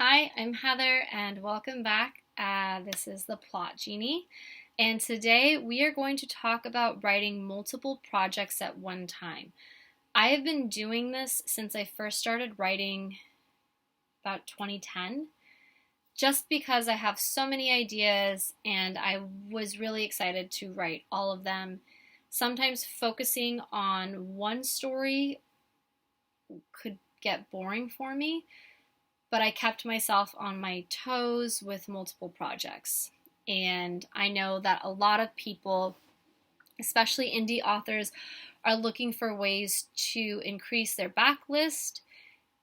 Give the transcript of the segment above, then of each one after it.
Hi, I'm Heather and welcome back. This is the Plot Genie, and today we are going to talk about writing multiple projects at one time. I have been doing this since I first started writing about 2010, just because I have so many ideas and I was really excited to write all of them. Sometimes focusing on one story could get boring for me, but I kept myself on my toes with multiple projects. And I know that a lot of people, especially indie authors, are looking for ways to increase their backlist,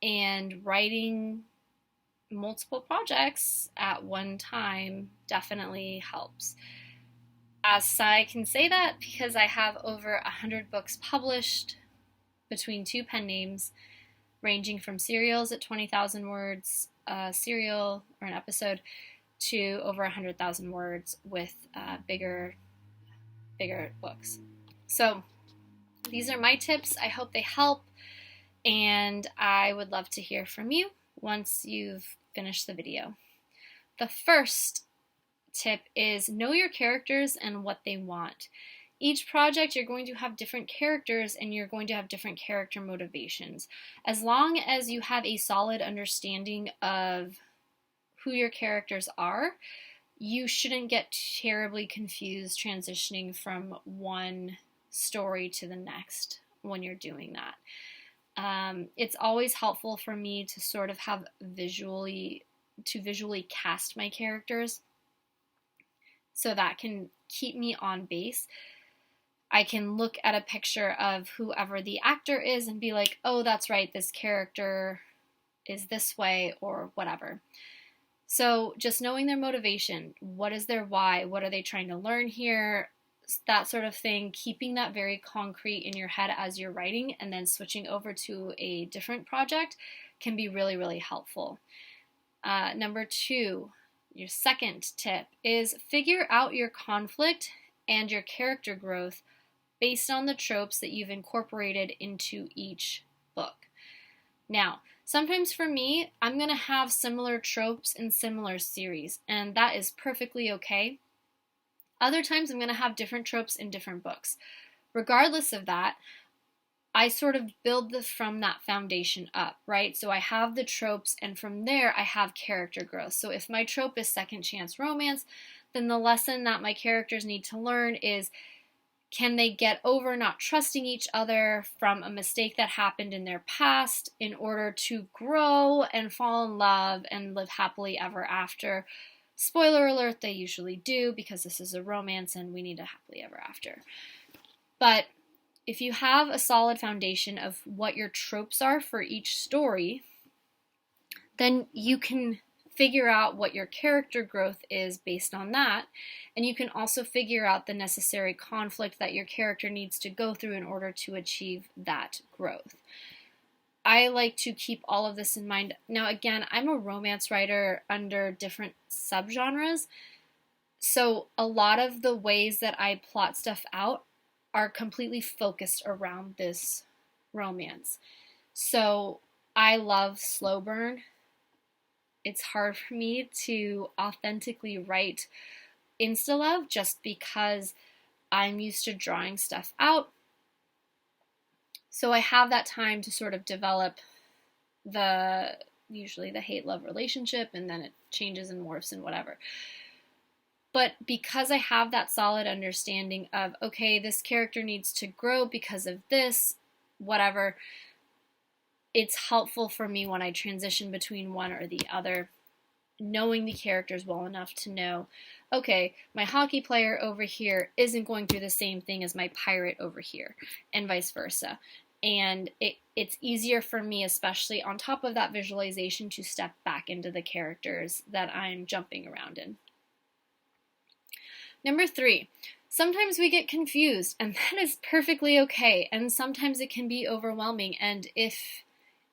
and writing multiple projects at one time definitely helps. As I can say that because I have over 100 books published between two pen names, ranging from serials at 20,000 words, a serial or an episode, to over 100,000 words with bigger books. So these are my tips. I hope they help, and I would love to hear from you once you've finished the video. The first tip is know your characters and what they want. Each project, you're going to have different characters and you're going to have different character motivations. As long as you have a solid understanding of who your characters are, you shouldn't get terribly confused transitioning from one story to the next when you're doing that. It's always helpful for me to sort of have visually cast my characters, so that can keep me on base. I can look at a picture of whoever the actor is and be like, oh, that's right, this character is this way, or whatever. So just knowing their motivation, what is their why, what are they trying to learn here, that sort of thing, keeping that very concrete in your head as you're writing, and then switching over to a different project can be really, really helpful. Number two, your second tip is figure out your conflict and your character growth based on the tropes that you've incorporated into each book. Now, sometimes for me, I'm going to have similar tropes in similar series, and that is perfectly okay. Other times, I'm going to have different tropes in different books. Regardless of that, I sort of build from that foundation up, right? So I have the tropes, and from there, I have character growth. So if my trope is second chance romance, then the lesson that my characters need to learn is, can they get over not trusting each other from a mistake that happened in their past in order to grow and fall in love and live happily ever after? Spoiler alert, they usually do, because this is a romance and we need a happily ever after. But if you have a solid foundation of what your tropes are for each story, then you can figure out what your character growth is based on that, and you can also figure out the necessary conflict that your character needs to go through in order to achieve that growth. I like to keep all of this in mind. Now, again, I'm a romance writer under different subgenres, so a lot of the ways that I plot stuff out are completely focused around this romance. So I love slow burn. It's hard for me to authentically write insta-love just because I'm used to drawing stuff out. So I have that time to sort of develop usually the hate-love relationship, and then it changes and morphs and whatever. But because I have that solid understanding of, okay, this character needs to grow because of this, whatever, it's helpful for me when I transition between one or the other, knowing the characters well enough to know, okay, my hockey player over here isn't going through the same thing as my pirate over here, and vice versa. And it's easier for me, especially on top of that visualization, to step back into the characters that I'm jumping around in. Number three, sometimes we get confused, and that is perfectly okay, and sometimes it can be overwhelming, and if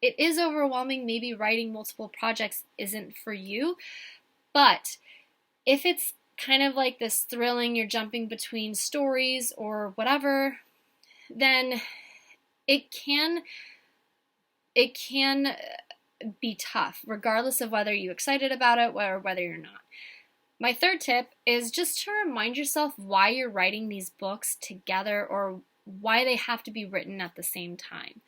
it is overwhelming, maybe writing multiple projects isn't for you, but if it's kind of like this thrilling, you're jumping between stories or whatever, then it can be tough, regardless of whether you're excited about it or whether you're not. My third tip is just to remind yourself why you're writing these books together or why they have to be written at the same time.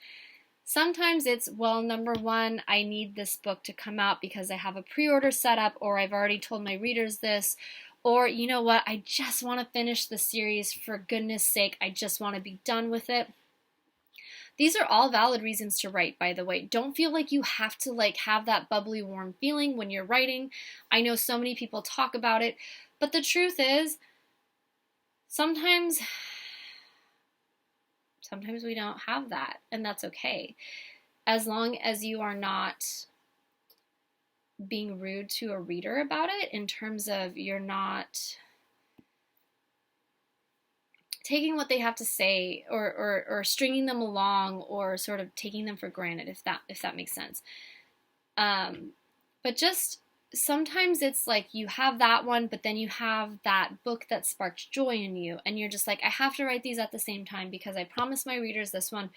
Sometimes it's, well, number one, I need this book to come out because I have a pre-order set up, or I've already told my readers this, or you know what, I just want to finish the series, for goodness sake, I just want to be done with it. These are all valid reasons to write, by the way. Don't feel like you have to have that bubbly, warm feeling when you're writing. I know so many people talk about it, but the truth is, sometimes we don't have that, and that's okay. As long as you are not being rude to a reader about it, in terms of you're not taking what they have to say or stringing them along or sort of taking them for granted, if that makes sense. But just sometimes it's like you have that one, but then you have that book that sparked joy in you, and you're just like, I have to write these at the same time because I promised my readers this one,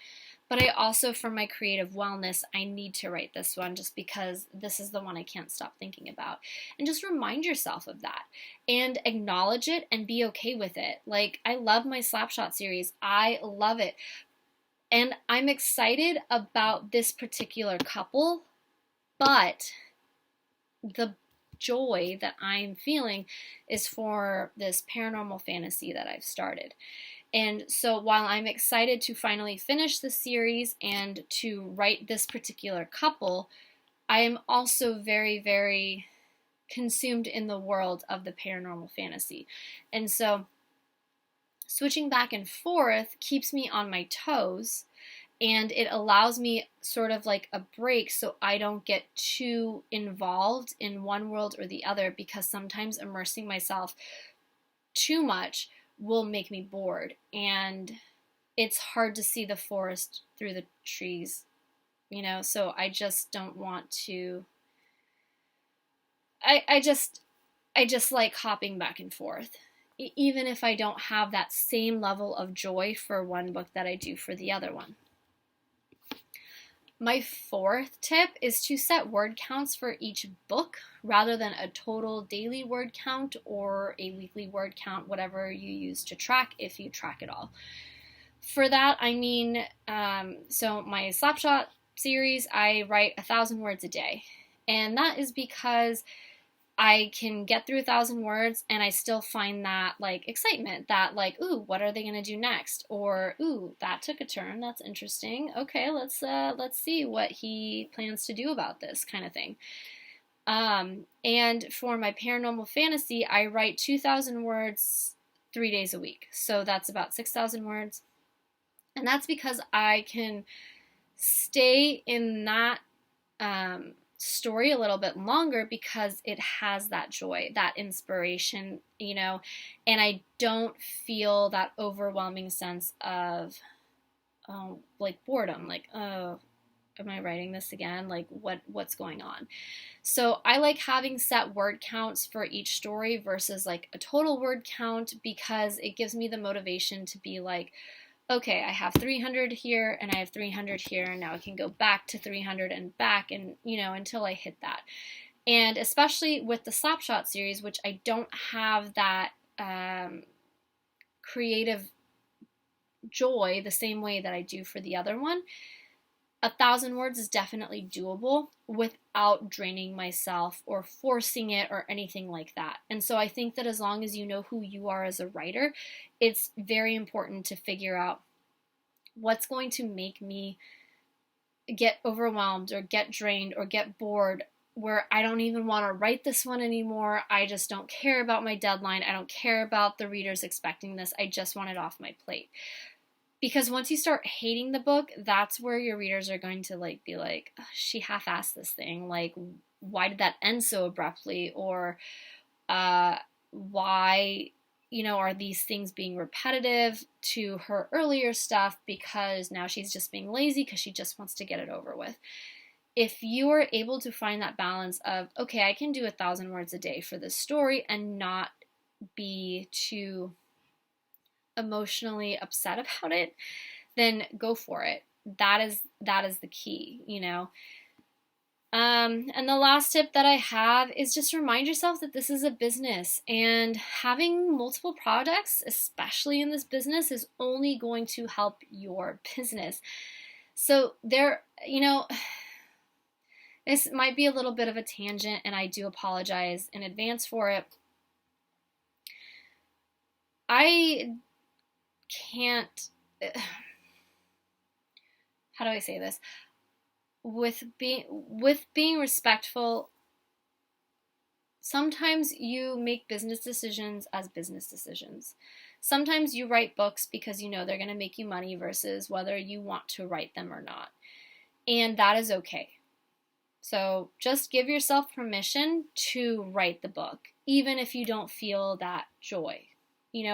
but I also, for my creative wellness, I need to write this one just because this is the one I can't stop thinking about. And just remind yourself of that and acknowledge it and be okay with it. Like, I love my Slapshot series. I love it. And I'm excited about this particular couple, but the joy that I'm feeling is for this paranormal fantasy that I've started. And so while I'm excited to finally finish the series and to write this particular couple, I am also very, very consumed in the world of the paranormal fantasy. And so switching back and forth keeps me on my toes, and it allows me sort of like a break so I don't get too involved in one world or the other, because sometimes immersing myself too much will make me bored, and it's hard to see the forest through the trees, so I just don't want to. I just like hopping back and forth, even if I don't have that same level of joy for one book that I do for the other one. My fourth tip is to set word counts for each book rather than a total daily word count or a weekly word count, whatever you use to track, if you track it all. For that, I mean, so my Slapshot series, I write 1,000 words a day. And that is because I can get through 1,000 words and I still find that excitement, that ooh, what are they going to do next? Or ooh, that took a turn. That's interesting. Okay, let's see what he plans to do about this, kind of thing. And for my paranormal fantasy, I write 2,000 words 3 days a week. So that's about 6,000 words. And that's because I can stay in that story a little bit longer because it has that joy, that inspiration, and I don't feel that overwhelming sense of boredom, oh, am I writing this again? What's going on? So I like having set word counts for each story versus a total word count, because it gives me the motivation to be okay, I have 300 here and I have 300 here, and now I can go back to 300 and back, and until I hit that. And especially with the Slapshot series, which I don't have that creative joy the same way that I do for the other one, 1,000 words is definitely doable without draining myself or forcing it or anything like that. And so I think that as long as you know who you are as a writer, it's very important to figure out what's going to make me get overwhelmed or get drained or get bored, where I don't even want to write this one anymore. I just don't care about my deadline. I don't care about the readers expecting this. I just want it off my plate. Because once you start hating the book, that's where your readers are going to be like, oh, she half-assed this thing. Why did that end so abruptly? Or why, are these things being repetitive to her earlier stuff, because now she's just being lazy because she just wants to get it over with. If you are able to find that balance of, okay, I can do 1,000 words a day for this story and not be too emotionally upset about it, then go for it. That is the key, And the last tip that I have is just remind yourself that this is a business, and having multiple products, especially in this business, is only going to help your business. So this might be a little bit of a tangent, and I do apologize in advance for it. I can't, how do I say this? With being respectful, sometimes you make business decisions as business decisions. Sometimes you write books because you know they're going to make you money versus whether you want to write them or not. And that is okay. So just give yourself permission to write the book, even if you don't feel that joy,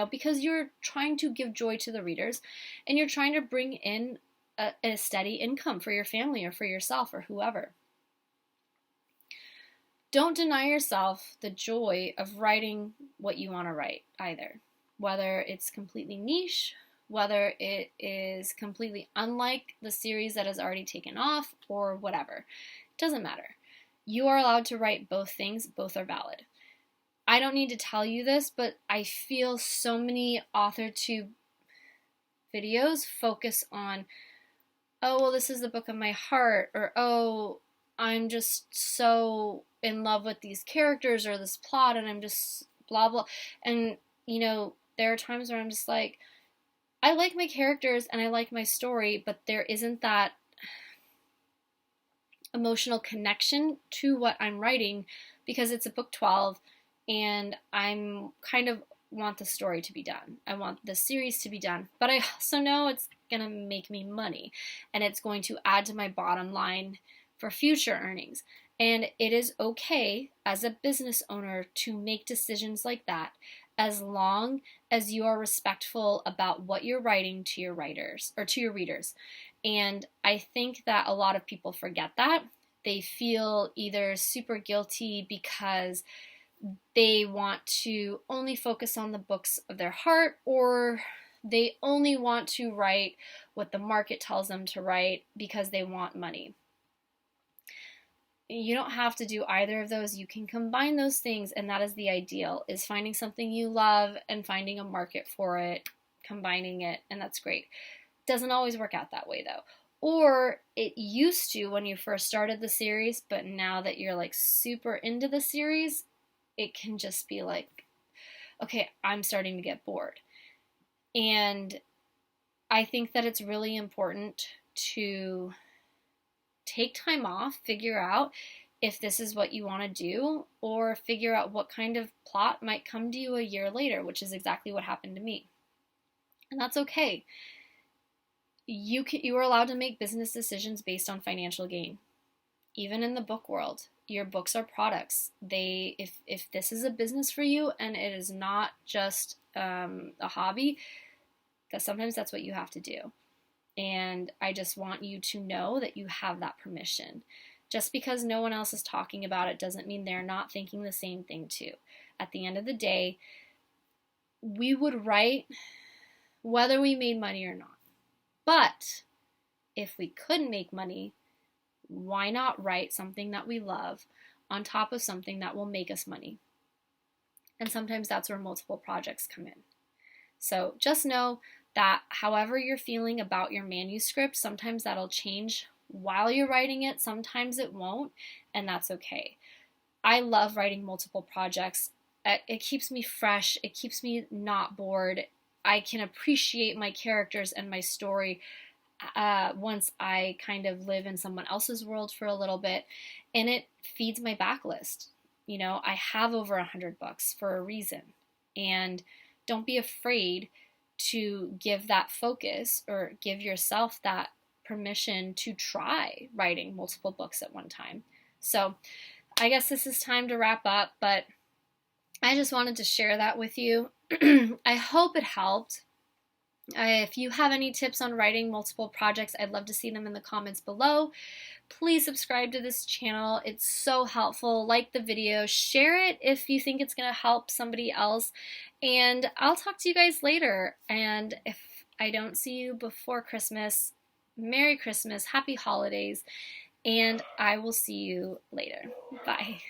because you're trying to give joy to the readers and you're trying to bring in a steady income for your family or for yourself or whoever. Don't deny yourself the joy of writing what you want to write either, whether it's completely niche, whether it is completely unlike the series that has already taken off, or whatever. It doesn't matter. You are allowed to write both things. Both are valid. I don't need to tell you this, but I feel so many AuthorTube videos focus on, oh, well, this is the book of my heart, or, oh, I'm just so in love with these characters or this plot, and I'm just blah, blah. And, there are times where I'm just like, I like my characters and I like my story, but there isn't that emotional connection to what I'm writing because it's a book 12 and I'm kind of want the story to be done. I want the series to be done, but I also know it's going to make me money and it's going to add to my bottom line for future earnings. And it is okay as a business owner to make decisions like that as long as you are respectful about what you're writing to your writers or to your readers. And I think that a lot of people forget that. They feel either super guilty because they want to only focus on the books of their heart, or they only want to write what the market tells them to write because they want money. You don't have to do either of those. You can combine those things, and that is the ideal, is finding something you love and finding a market for it, combining it, and that's great. Doesn't always work out that way though. Or it used to when you first started the series, but now that you're like super into the series, it can just be like, okay, I'm starting to get bored. And I think that it's really important to take time off, figure out if this is what you want to do, or figure out what kind of plot might come to you a year later, which is exactly what happened to me. And that's okay. You are allowed to make business decisions based on financial gain. Even in the book world, your books are products. If this is a business for you and it is not just a hobby, because sometimes that's what you have to do. And I just want you to know that you have that permission. Just because no one else is talking about it doesn't mean they're not thinking the same thing too. At the end of the day, we would write whether we made money or not. But if we couldn't make money, why not write something that we love on top of something that will make us money? And sometimes that's where multiple projects come in. So just know that however you're feeling about your manuscript, sometimes that'll change while you're writing it, sometimes it won't, and that's okay. I love writing multiple projects. It keeps me fresh, it keeps me not bored. I can appreciate my characters and my story once I kind of live in someone else's world for a little bit, and it feeds my backlist. I have over 100 books for a reason, and don't be afraid to give that focus or give yourself that permission to try writing multiple books at one time. So I guess this is time to wrap up, but I just wanted to share that with you. I hope it helped. If you have any tips on writing multiple projects, I'd love to see them in the comments below. Please subscribe to this channel. It's so helpful. Like the video, share it if you think it's going to help somebody else, and I'll talk to you guys later. And if I don't see you before Christmas, Merry Christmas, Happy Holidays, and I will see you later. Bye.